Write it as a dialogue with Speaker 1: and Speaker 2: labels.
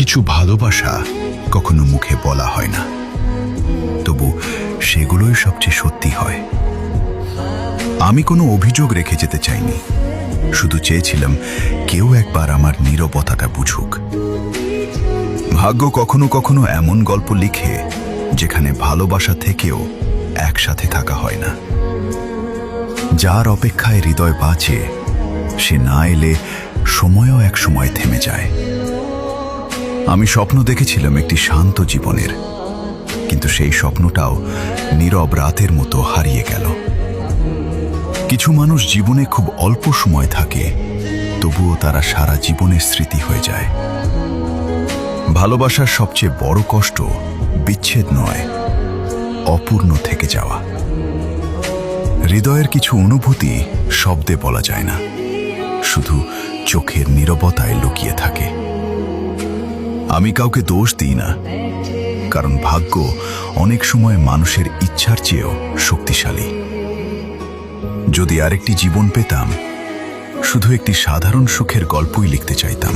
Speaker 1: কিছু ভালোবাসা কখনো মুখে বলা হয় না, তবু সেগুলোই সবচেয়ে সত্যি হয়। আমি কোনো অভিযোগ রেখে যেতে চাইনি, শুধু চেয়েছিলাম কেউ একবার আমার নীরবতাটা বুঝুক। ভাগ্য কখনো কখনো এমন গল্প লিখে যেখানে ভালোবাসা থেকেও একসাথে থাকা হয় না। যার অপেক্ষায় হৃদয় বাঁচে, সে না এলে সময়ও এক সময় থেমে যায়। আমি স্বপ্ন দেখেছিলাম একটি শান্ত জীবনের, কিন্তু সেই স্বপ্নটাও নীরব রাতের মতো হারিয়ে গেল। কিছু মানুষ জীবনে খুব অল্প সময় থাকে, তবুও তারা সারা জীবনের স্মৃতি হয়ে যায়। ভালোবাসার সবচেয়ে বড় কষ্ট বিচ্ছেদ নয়, অপূর্ণ থেকে যাওয়া। হৃদয়ের কিছু অনুভূতি শব্দে বলা যায় না, শুধু চোখের নীরবতায় লুকিয়ে থাকে। আমি কাউকে দোষ দিই না, কারণ ভাগ্য অনেক সময় মানুষের ইচ্ছার চেয়েও শক্তিশালী। যদি আরেকটি জীবন পেতাম, শুধু একটি সাধারণ সুখের গল্পই লিখতে চাইতাম।